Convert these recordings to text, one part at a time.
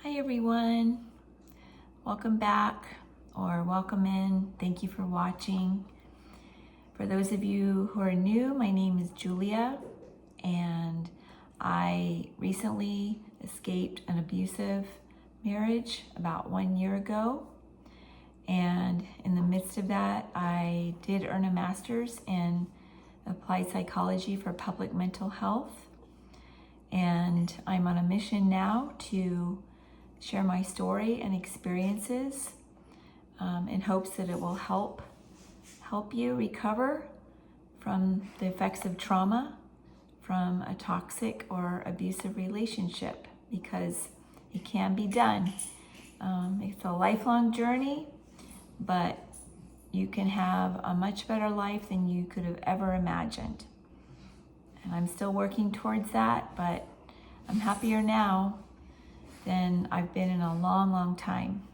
Hi everyone, welcome back or welcome in. Thank you for watching. For those of you who are new, my name is Julia and I recently escaped an abusive marriage about 1 year ago. And in the midst of that, I did earn a master's in applied psychology for public mental health. And I'm on a mission now to share my story and experiences in hopes that it will help you recover from the effects of trauma from a toxic or abusive relationship, because it can be done. It's a lifelong journey, but you can have a much better life than you could have ever imagined. And I'm still working towards that, but I'm happier now than I've been in a long, long time,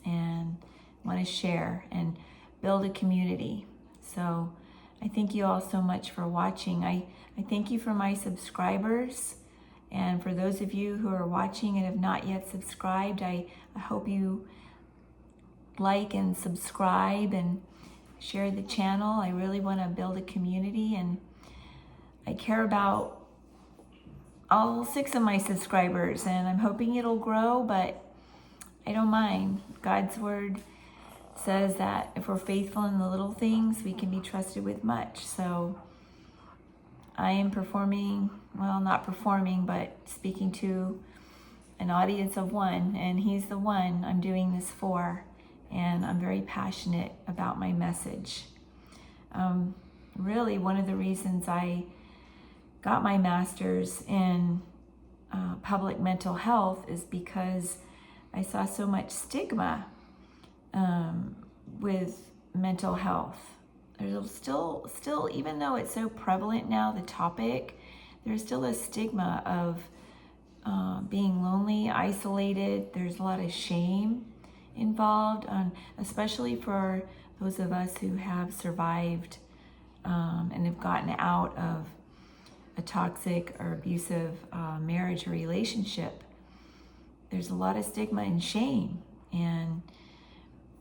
and want to share and build a community. So I thank you all so much for watching. I thank you for my subscribers, and for those of you who are watching and have not yet subscribed, I hope you like and subscribe and share the channel. I really want to build a community, and I care about all 6 of my subscribers, and I'm hoping it'll grow, but I don't mind. God's word says that if we're faithful in the little things, we can be trusted with much. So I am performing, well, not performing, but speaking to an audience of one, and he's the one I'm doing this for, and I'm very passionate about my message. Really, one of the reasons I got my master's in public mental health is because I saw so much stigma with mental health. There's still, even though it's so prevalent now, the topic, there's still a stigma of being lonely, isolated. There's a lot of shame involved, especially for those of us who have survived and have gotten out of a toxic or abusive marriage or relationship. There's a lot of stigma and shame, and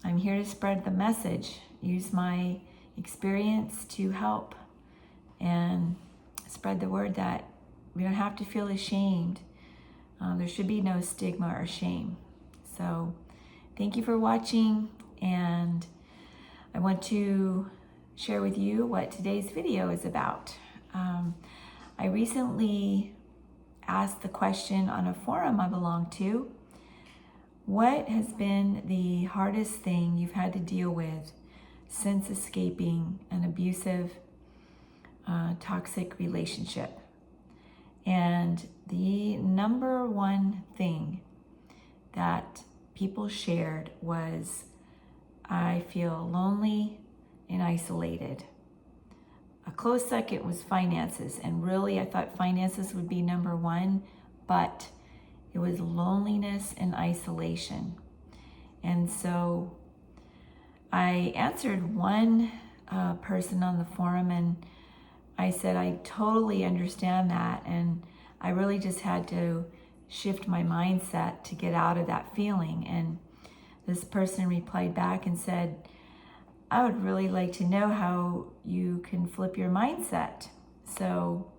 I'm here to spread the message, use my experience to help and spread the word that we don't have to feel ashamed. There should be no stigma or shame. So thank you for watching, and I want to share with you what today's video is about. I recently asked the question on a forum I belong to: what has been the hardest thing you've had to deal with since escaping an abusive, toxic relationship? And the number one thing that people shared was, I feel lonely and isolated. A close second was finances, and really I thought finances would be number one, but it was loneliness and isolation. And so I answered one person on the forum, and I said, I totally understand that, and I really just had to shift my mindset to get out of that feeling. And this person replied back and said, I would really like to know how you can flip your mindset. So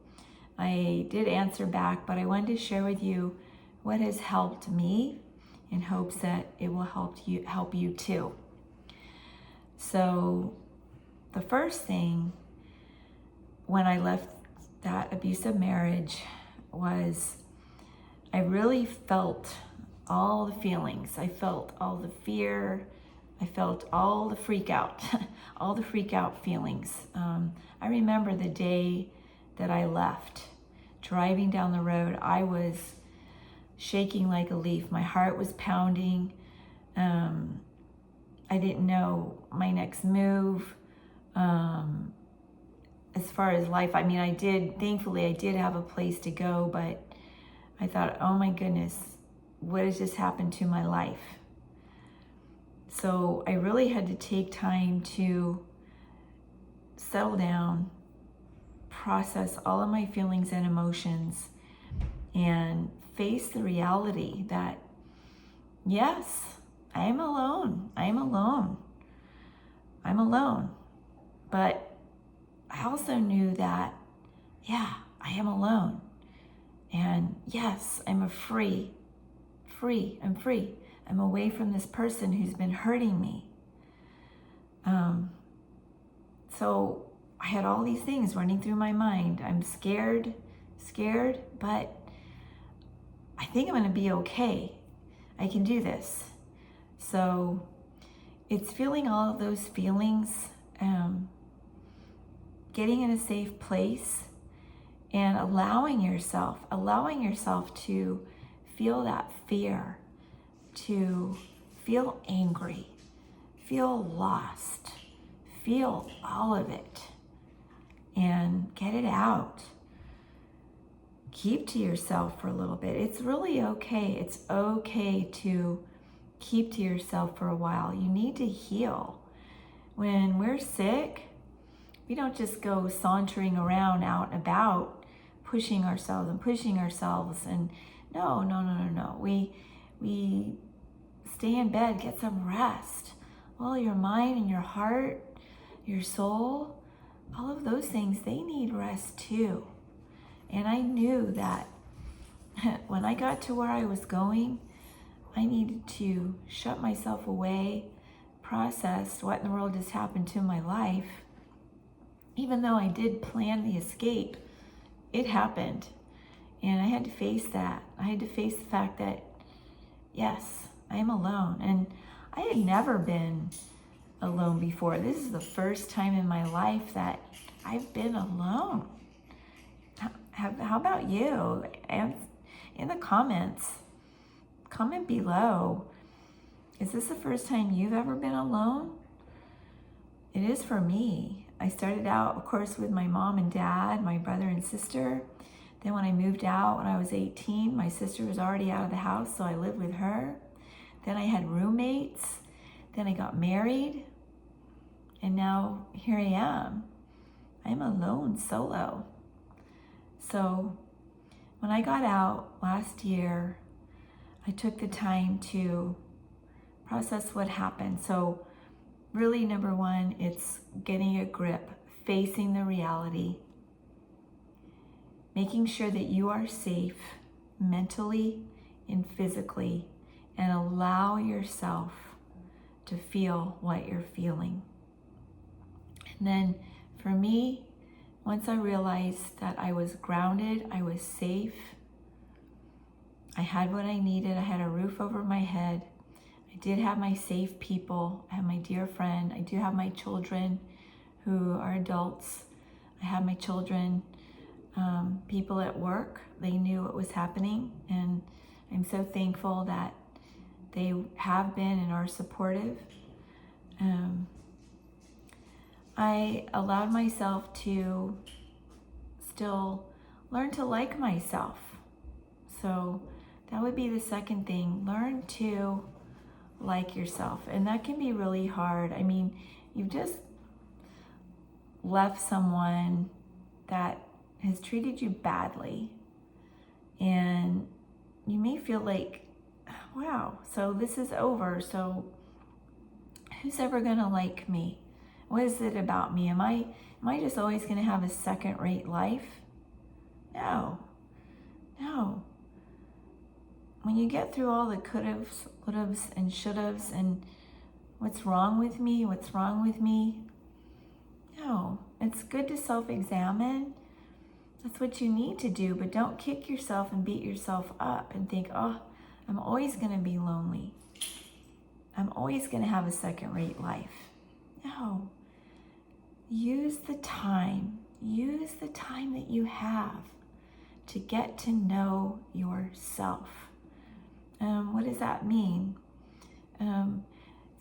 I did answer back, but I wanted to share with you what has helped me in hopes that it will help you too. So the first thing when I left that abusive marriage was I really felt all the feelings. I felt all the fear. I felt all the freak out, all the freak out feelings. I remember the day that I left, driving down the road, I was shaking like a leaf. My heart was pounding. I didn't know my next move. As far as life, I mean, thankfully I did have a place to go, but I thought, oh my goodness, what has just happened to my life? So I really had to take time to settle down, process all of my feelings and emotions, and face the reality that yes, I am alone. I am alone. I'm alone. But I also knew that, yeah, I am alone. And yes, I'm I'm free. I'm away from this person who's been hurting me. So I had all these things running through my mind. I'm scared, but I think I'm going to be okay. I can do this. So it's feeling all of those feelings, getting in a safe place, and allowing yourself to feel that fear, to feel angry, feel lost, feel all of it, and get it out. Keep to yourself for a little bit. It's really okay. It's okay to keep to yourself for a while. You need to heal. When we're sick, we don't just go sauntering around out and about, pushing ourselves and no. We stay in bed, get some rest. Well, your mind and your heart, your soul, all of those things, they need rest too. And I knew that when I got to where I was going, I needed to shut myself away, process what in the world just happened to my life. Even though I did plan the escape, it happened. And I had to face that. I had to face the fact that, yes, I'm alone. And I had never been alone before. This is the first time in my life that I've been alone. How about you? And in the comments, comment below. Is this the first time you've ever been alone? It is for me. I started out, of course, with my mom and dad, my brother and sister. Then when I moved out when I was 18, my sister was already out of the house, so I lived with her. Then I had roommates. Then I got married. And now here I am. I'm alone, solo. So when I got out last year, I took the time to process what happened. So really, number one, it's getting a grip, facing the reality, making sure that you are safe mentally and physically, and allow yourself to feel what you're feeling. And then for me, once I realized that I was grounded, I was safe, I had what I needed, I had a roof over my head, I did have my safe people, I have my dear friend, I do have my children who are adults, I have my children, people at work, they knew what was happening, and I'm so thankful that they have been and are supportive. I allowed myself to still learn to like myself. So that would be the second thing. Learn to like yourself. And that can be really hard. I mean, you've just left someone that has treated you badly. And you may feel like, wow, so this is over. So who's ever gonna like me? What is it about me? Am I just always going to have a second-rate life? No. When you get through all the could'ves, would'ves, and should'ves, and what's wrong with me? No. It's good to self-examine. That's what you need to do, but don't kick yourself and beat yourself up and think, oh, I'm always going to be lonely. I'm always going to have a second-rate life. No. Use the time that you have to get to know yourself. What does that mean?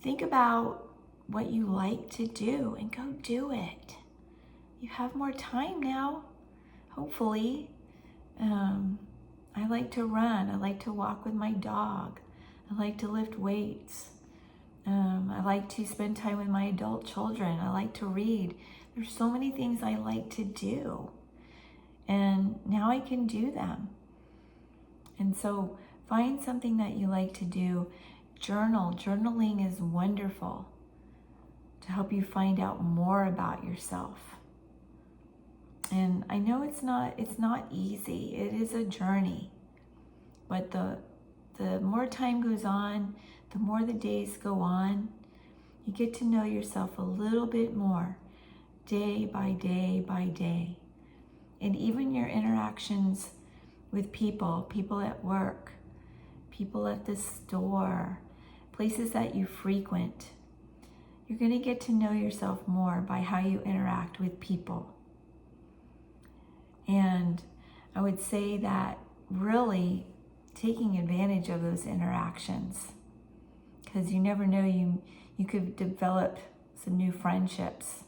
Think about what you like to do and go do it. You have more time now, hopefully. I like to run. I like to walk with my dog. I like to lift weights. I like to spend time with my adult children. I like to read. There's so many things I like to do. And now I can do them. And so find something that you like to do journal. Journaling is wonderful to help you find out more about yourself. And I know it's not easy. It is a journey. But the more time goes on, the more the days go on, you get to know yourself a little bit more, day by day by day. And even your interactions with people at work, people at the store, places that you frequent, you're going to get to know yourself more by how you interact with people. And I would say that really taking advantage of those interactions, because you never know, you could develop some new friendships.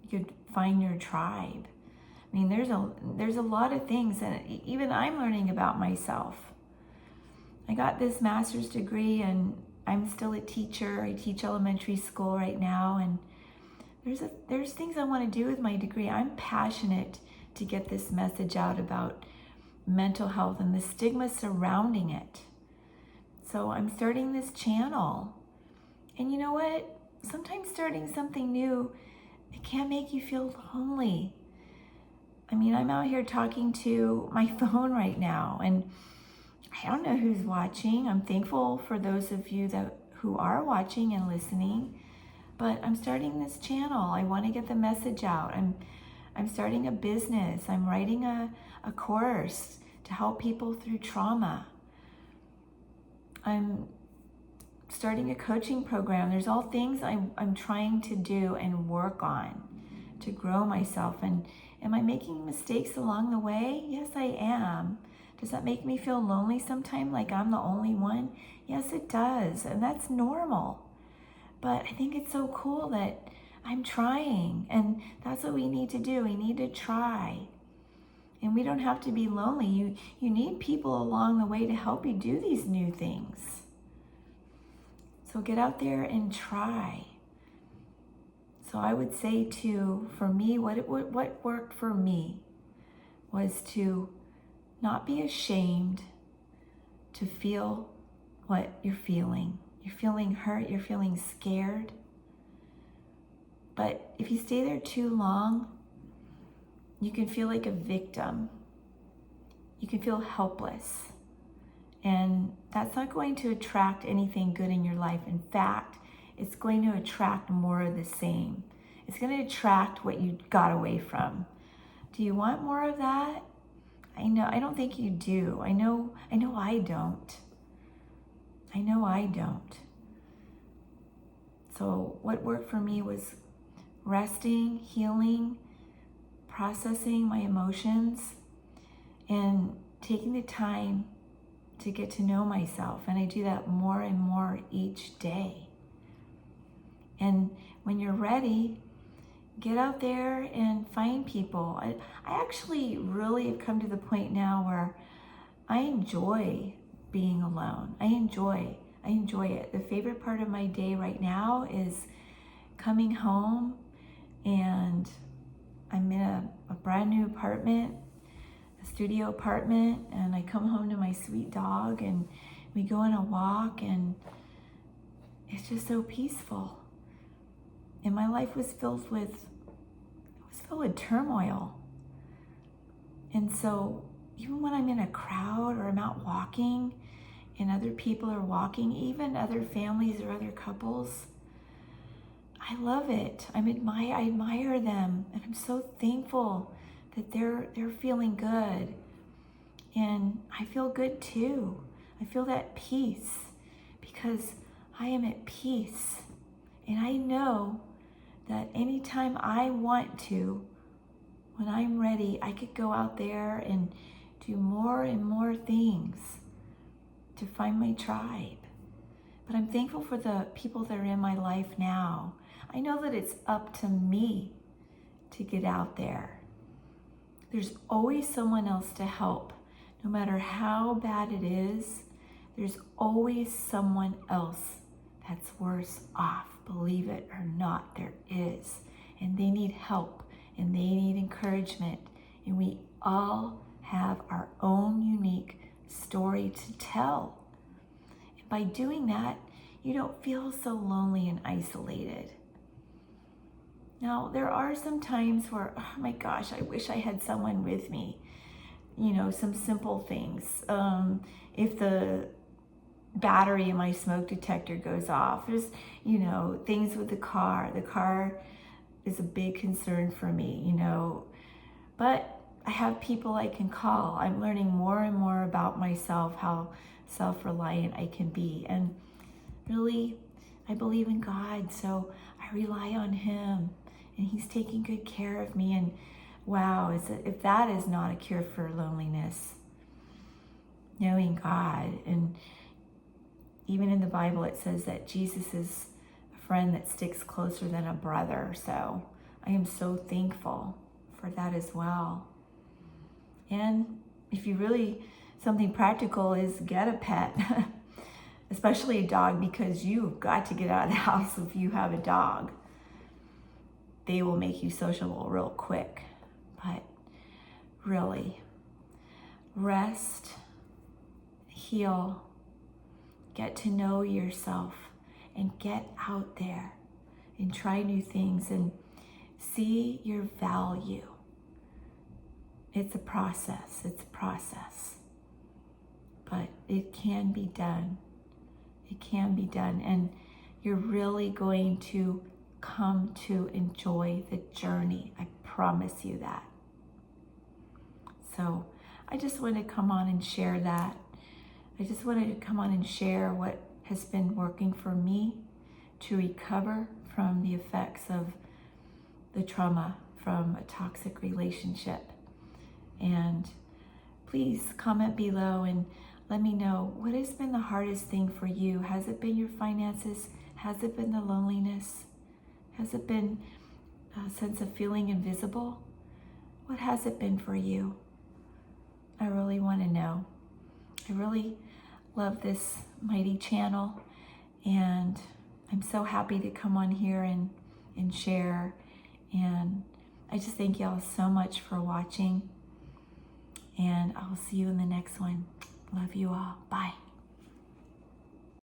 You could find your tribe. I mean, there's a lot of things that even I'm learning about myself. I got this master's degree and I'm still a teacher. I teach elementary school right now, and there's things I want to do with my degree. I'm passionate to get this message out about mental health and the stigma surrounding it. So I'm starting this channel. And you know what? Sometimes starting something new, it can make you feel lonely. I mean, I'm out here talking to my phone right now, and I don't know who's watching. I'm thankful for those of you who are watching and listening, but I'm starting this channel. I want to get the message out. I'm starting a business. I'm writing a course to help people through trauma. I'm starting a coaching program. There's all things I'm trying to do and work on to grow myself. And am I making mistakes along the way? Yes, I am. Does that make me feel lonely sometimes, like I'm the only one? Yes, it does. And that's normal. But I think it's so cool that I'm trying. And that's what we need to do. We need to try. And we don't have to be lonely. You need people along the way to help you do these new things. So get out there and try. So I would say for me, what worked for me was to not be ashamed to feel what you're feeling. You're feeling hurt, you're feeling scared. But if you stay there too long, you can feel like a victim. You can feel helpless. And that's not going to attract anything good in your life. In fact, it's going to attract more of the same. It's going to attract what you got away from. Do you want more of that? I don't think you do. I know I don't. I know I don't. So what worked for me was resting, healing, processing my emotions, and taking the time to get to know myself. And I do that more and more each day. And when you're ready, get out there and find people. I actually really have come to the point now where I enjoy being alone. I enjoy it. The favorite part of my day right now is coming home, and I'm in a brand new apartment, a studio apartment, and I come home to my sweet dog and we go on a walk, and it's just so peaceful. And my life was filled with turmoil. And so even when I'm in a crowd or I'm out walking and other people are walking, even other families or other couples, I love it. I admire them, and I'm so thankful that they're feeling good. And I feel good too. I feel that peace because I am at peace. And I know that anytime I want to, when I'm ready, I could go out there and do more and more things to find my tribe. But I'm thankful for the people that are in my life now. I know that it's up to me to get out there. There's always someone else to help. No matter how bad it is, there's always someone else that's worse off. Believe it or not, there is. And they need help, and they need encouragement. And we all have our own unique story to tell. And by doing that, you don't feel so lonely and isolated. Now, there are some times where, oh my gosh, I wish I had someone with me. You know, some simple things. If the battery in my smoke detector goes off, there's, you know, things with the car. The car is a big concern for me, you know, but I have people I can call. I'm learning more and more about myself, how self-reliant I can be. And really, I believe in God, so I rely on Him, and He's taking good care of me. And wow, if that is not a cure for loneliness, knowing God. And even in the Bible, it says that Jesus is a friend that sticks closer than a brother. So I am so thankful for that as well. And if you really, something practical is get a pet, especially a dog, because you've got to get out of the house if you have a dog. They will make you sociable real quick. But really, rest, heal, get to know yourself, and get out there and try new things and see your value. It's a process, but it can be done. It can be done, and you're really going to come to enjoy the journey. I promise you that. So I just wanted to come on and share that. I just wanted to come on and share what has been working for me to recover from the effects of the trauma from a toxic relationship. And please comment below and let me know, what has been the hardest thing for you? Has it been your finances? Has it been the loneliness? Has it been a sense of feeling invisible? What has it been for you? I really want to know. I really love this mighty channel, and I'm so happy to come on here and share. And I just thank y'all so much for watching, and I'll see you in the next one. Love you all. Bye.